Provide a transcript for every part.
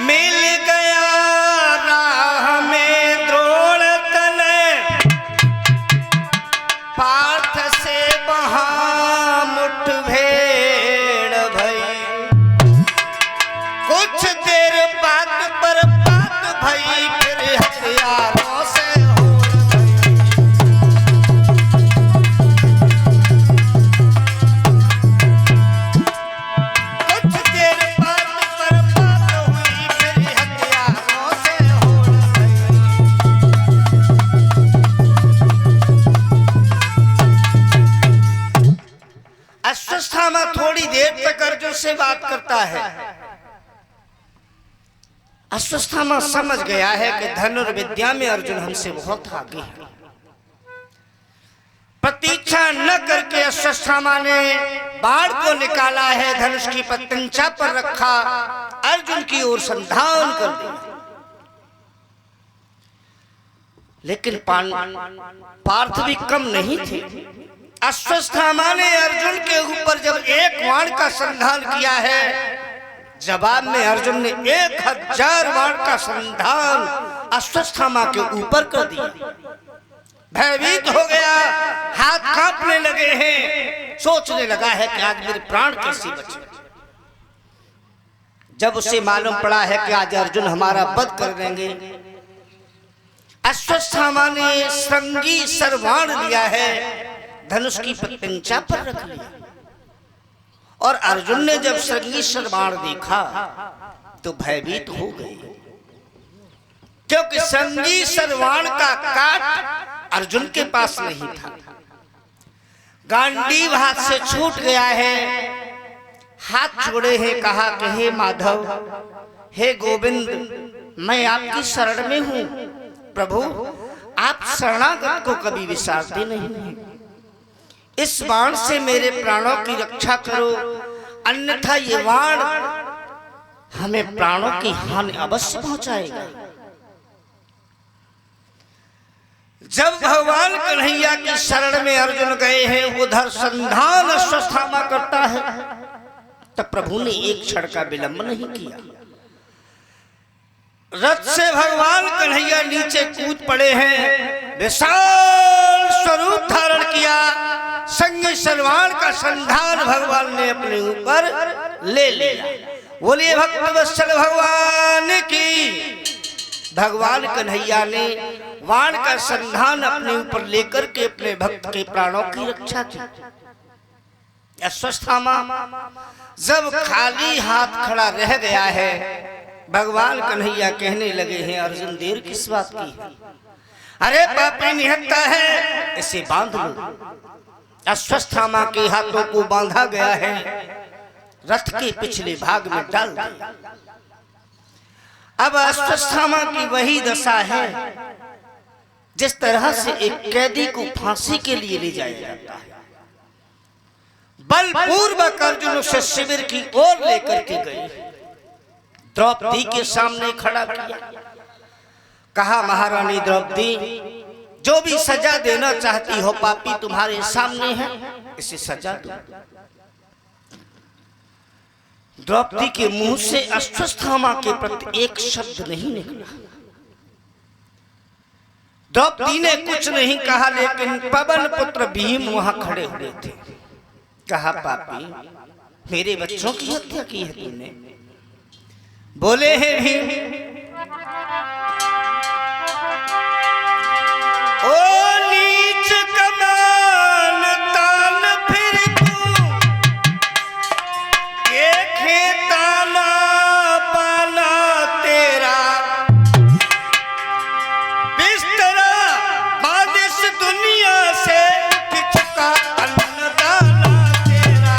मिल गया राह में द्रोण तले, पार्थ से वहां मुठभेड़ भई। कुछ देर बाद पर बात भई, फिर हथियारों से अश्वत्थामा थोड़ी देर तक अर्जुन से बात करता है। अश्वत्थामा समझ गया है कि धनुर्विद्या में अर्जुन हमसे बहुत आगे है। प्रतीक्षा न करके अश्वत्थामा ने बाण को निकाला है, धनुष की पतंचा पर रखा, अर्जुन की ओर संधान कर दिया। लेकिन पार्थ भी कम नहीं थे। अश्वत्थामा ने अर्जुन के ऊपर जब एक बाण का संधान किया है, जवाब में अर्जुन ने 1000 बाण का संधान अश्वत्थामा के ऊपर कर दिया। भयभीत हो गया, हाथ कांपने लगे हैं, सोचने लगा है कि आज मेरे प्राण कैसे बचे। जब उसे मालूम पड़ा है कि आज अर्जुन हमारा वध कर देंगे, अश्वत्थामा ने श्रृंगी सर्वाण लिया है, धनुष की पतंचा पर रख लिया। और अर्जुन ने जब श्रृंगी सर्वाण देखा तो भयभीत हो गए, क्योंकि श्रृंगी सर्वाण का काट अर्जुन के पास नहीं था। गांडीव हाथ से छूट गया है, हाथ जोड़े हैं, कहा कि हे माधव, हे गोविंद, मैं आपकी शरण में हूं। प्रभु, आप शरणागत को कभी विसारते नहीं। इस बाण से मेरे प्राणों की रक्षा करो, अन्यथा ये बाण हमें प्राणों की हानि अवश्य पहुंचाएगा। जब भगवान कन्हैया की शरण में अर्जुन गए हैं, उधर संधान अश्वत्थामा करता है, तब प्रभु ने एक क्षण का विलंब नहीं किया। रथ से भगवान कन्हैया नीचे कूद पड़े हैं, विशाल स्वरूप धारण किया, संग सर्वाण का संधान भगवान ने अपने ऊपर ले लिया। बोलिए भक्तवत्सल भगवान की। भगवान कन्हैया ने बाण का संधान अपने ऊपर लेकर के अपने भक्त के प्राणों की रक्षा की। अश्वत्थामा जब खाली हाथ खड़ा रह गया है, भगवान कन्हैया कहने लगे हैं, अर्जुन देर किस बात की है? अरे पापी निहत्था है, इसे बांध लो। अश्वत्थामा के हाथों को बांधा गया है, रथ के पिछले भाग में डाल दिया। अब अश्वत्थामा की वही दशा है जिस तरह से एक कैदी को फांसी के लिए ले जाया जाता है। बलपूर्वक अर्जुन उसे शिविर की ओर लेकर के गए, द्रौपदी के सामने खड़ा किया, कहा, महारानी द्रौपदी, जो भी सजा देना चाहती हो, पापी तुम्हारे सामने है, इसे सजा दो। द्रौपदी के मुंह से अश्वत्थामा के प्रति एक शब्द नहीं निकला। द्रौपदी ने कुछ नहीं कहा, लेकिन पवन पुत्र भीम वहां खड़े हुए थे। कहा, पापी, मेरे बच्चों की हत्या की है तुमने। बोले हैं भीम, ओ नीच कमान तान फिर तू, देखे ताना पाना तेरा, बिस्तरा बादिश दुनिया से उठ चुका अन्नदाना तेरा।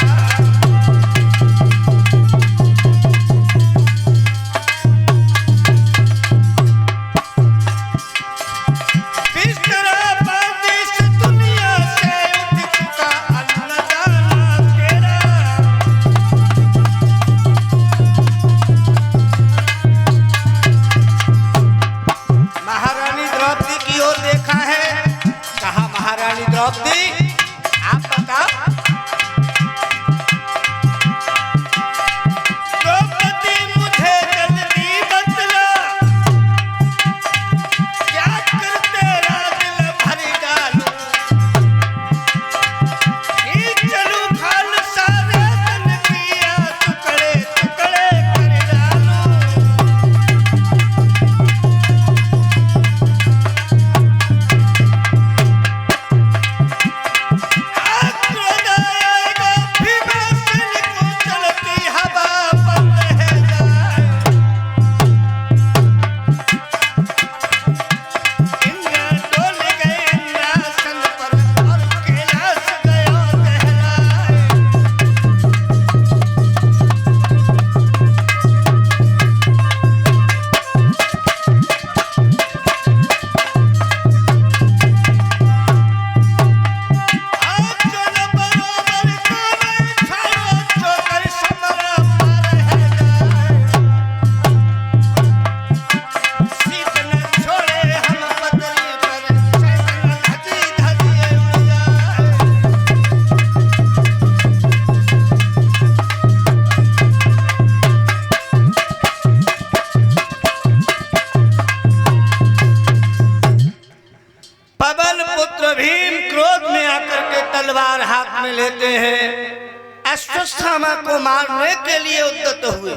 अश्वत्थामा को मारने के लिए उद्यत हुए।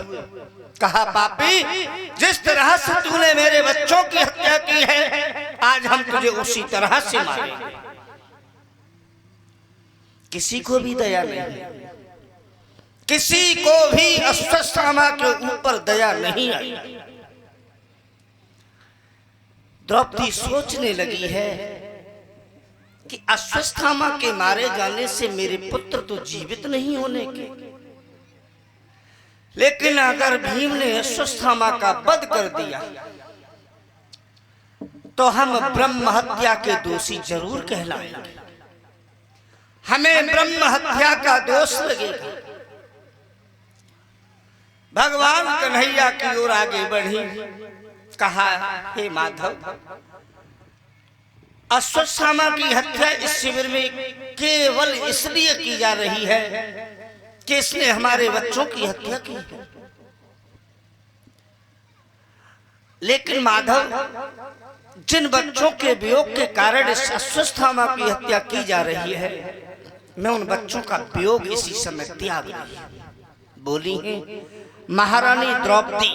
कहा पापी, जिस तरह से तूने मेरे बच्चों की हत्या की है, आज हम तुझे उसी तरह से मारेंगे। किसी को भी दया नहीं, किसी को भी अश्वत्थामा के ऊपर दया नहीं आई। द्रौपदी सोचने लगी है कि अश्वत्थामा के मारे जाने से मेरे पुत्र तो जीवित नहीं होने के, लेकिन अगर भीम ने अश्वत्थामा का वध कर दिया तो हम ब्रह्म हत्या के दोषी जरूर कहलाएंगे, हमें ब्रह्म हत्या का दोष लगेगा। भगवान कन्हैया की ओर आगे बढ़ी, कहा, हे माधव, अश्वत्थामा की हत्या इस शिविर में केवल इसलिए की जा रही है कि इसने हमारे बच्चों की हत्या की है। लेकिन माधव, जिन बच्चों के वियोग के कारण इस अश्वत्थामा की हत्या की जा रही है, मैं उन बच्चों का वियोग इसी समय त्याग रही हूं। बोली है महारानी द्रौपदी।